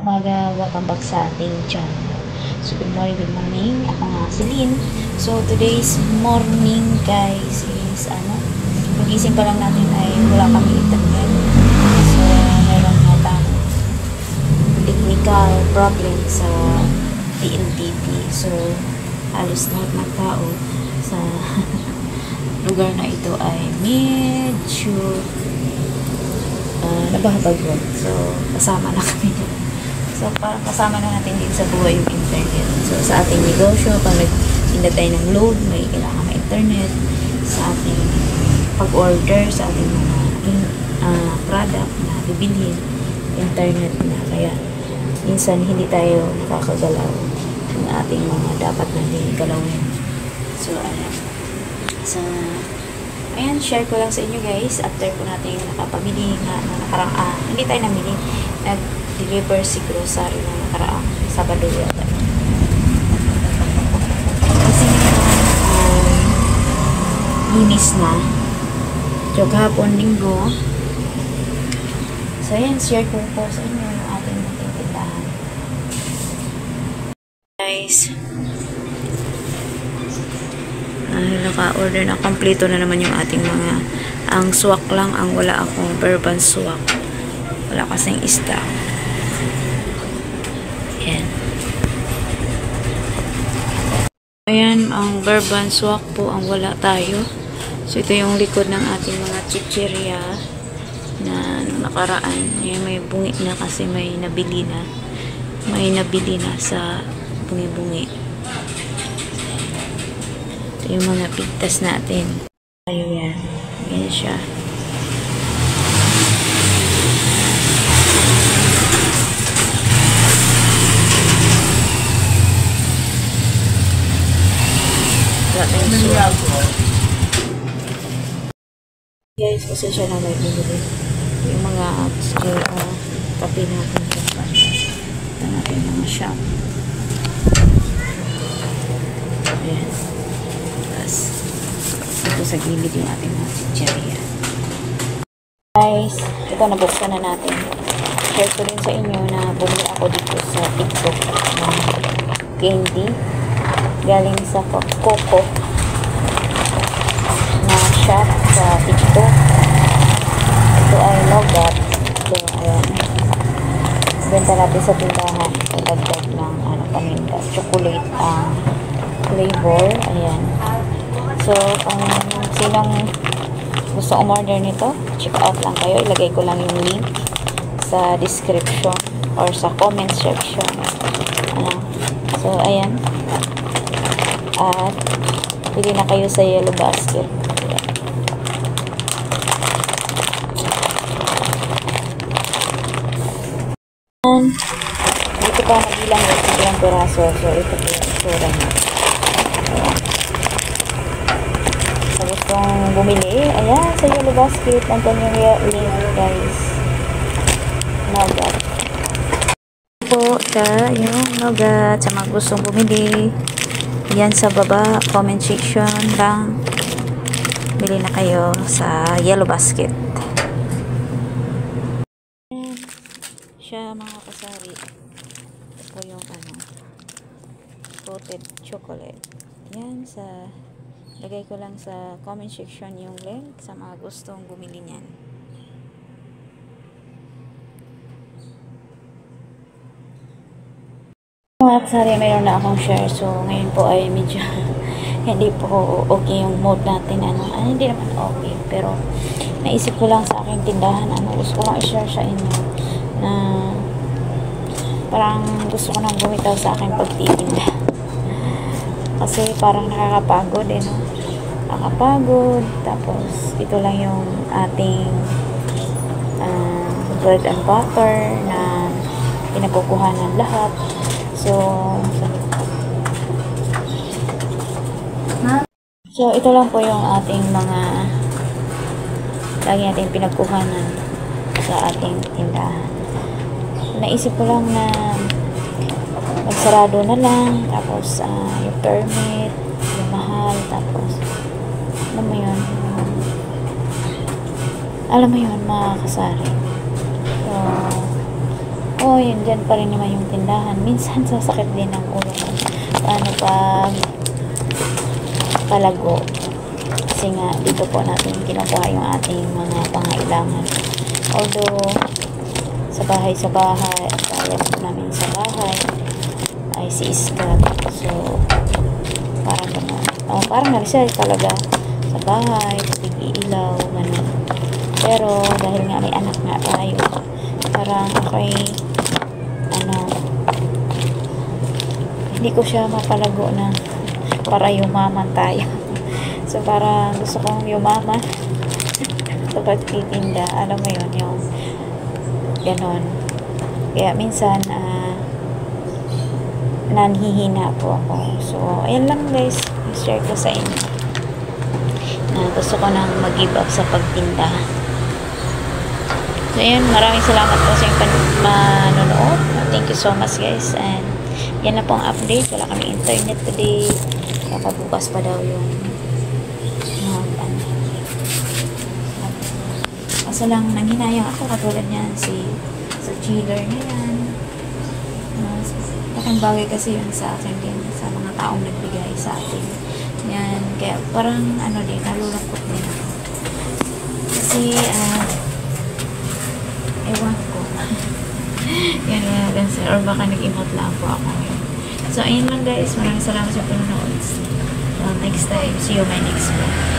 umaga, welcome back sa ating channel. So good morning, ako nga si Lynn. So today's morning guys is pagising pa lang natin ay wala kami internet. So meron nga tayong technical problem sa TNTP. So halos lahat ng tao sa lugar na ito ay medyo nabahabagod. So kasama na kami dyan. So parang kasama na natin din sa buhay yung internet. So sa ating negosyo, pag nagtinda tayo ng load, may kailangan na internet. Sa ating pag-order, sa ating mga product na bibilhin, internet na. Kaya minsan hindi tayo nakakagalaw ng ating mga dapat natin galawin. So ayan. So ayan, share ko lang sa inyo guys. After po natin nakapamili na nakarang hindi tayo namili, nag-deliver si grocery na nakaraang Sabado yata. Kasi linis na. So kahapon linggo. So ayan, share ko po sa inyo yung ating tindahan. Guys, naka-order na, kompleto na naman yung ating mga, ang swak lang ang wala akong bourbon swak, wala kasing stock. Ayan, ang bourbon swak po ang wala tayo. So ito yung likod ng ating mga chichirya na nakaraan. Ayan, may bungi na kasi may nabili na sa bungi-bungi. Yung mga pigtas natin. Ayun yan. Ganyan siya. Guys, kasi siya na may binili. Yung mga kape natin. Ito natin mga shop. Ayan. Ito sa gilid yung ating mga chichirya. Guys, ito nabuksan na natin. Share ko rin sa inyo na bumili ako dito sa TikTok ng candy galing sa Coco na shop sa TikTok. Ito ay nougat. So ayan, benta natin sa tindahan. Dagdag ng paninda, chocolate ang flavor. Ayan. So, kung sinong gusto umorder nito, check out lang kayo. Ilagay ko lang yung link sa description or sa comment section. So, ayan. At, pili na kayo sa yellow basket. Ayan. Dito pa nagilang yung peraso. So, ito po yung isura niya. Ayan. Kung bumili, ayan, sa yellow basket, nandun yung link, guys. Nougat. Po siya, yung nougat, sa mga gustong bumili, yan sa baba, comment section lang, bili na kayo sa yellow basket. Ayan, siya mga kasari. Ito po yung coated chocolate. Yan sa lagay ko lang sa comment section yung link sa mga gustong bumili niyan. Mga kasari, mayroon na akong share. So, ngayon po ay medyo hindi po okay yung mode natin. Hindi naman okay. Pero, naisip ko lang sa aking tindahan. Gusto ko lang i-share sa inyo na parang gusto ko nang bumitaw sa aking pagtitinda. Kasi parang nakakapagod no? Nakakapagod. Tapos ito lang yung ating bread and butter na pinapukuhanan lahat. So ito lang po yung ating mga lagi natin pinagkuhanan sa ating tindahan. Naisip ko lang na magsarado na lang, tapos yung permit, yung mahal, tapos alam mo yun mga kasari. So Oh, yun, dyan pa rin naman yung tindahan. Minsan, sasakit din ang ulo ko. Paano pag palago? Kasi nga, dito po natin kinukuha yung ating mga pangailangan. Although, sa bahay, kaya po namin sa bahay, ay si Iskat. So, parang gano'n. Oh, parang narisay talaga sa bahay, tig-ilaw, gano'n. Pero, dahil nga may anak nga tayo, parang ako'y hindi ko siya mapalago na para yumaman tayo. So, parang gusto kong yumaman sa pagtitinda. Alam mo yun, yung ganon. Kaya minsan, nanhihina po ako. So, ayan lang guys. I-share ko sa inyo. Gusto ko nang mag-give up sa pagtinda. So, ayan. Maraming salamat po sa inyong manonood. Thank you so much guys. And, yan na po ang update. Wala kami internet today. Bukas pa daw yung kaso lang nanghinayang ako katulad niyan sa chiller na yan. Laking bagay kasi yun sa akin din, sa mga taong nagbigay sa atin yan, kaya parang din, nalulungkot din ako kasi ewan ko yan or baka nag-emote lang po ako ngayon. So ayun lang guys, maraming salamat sa panonood. Next time, see you my next vlog.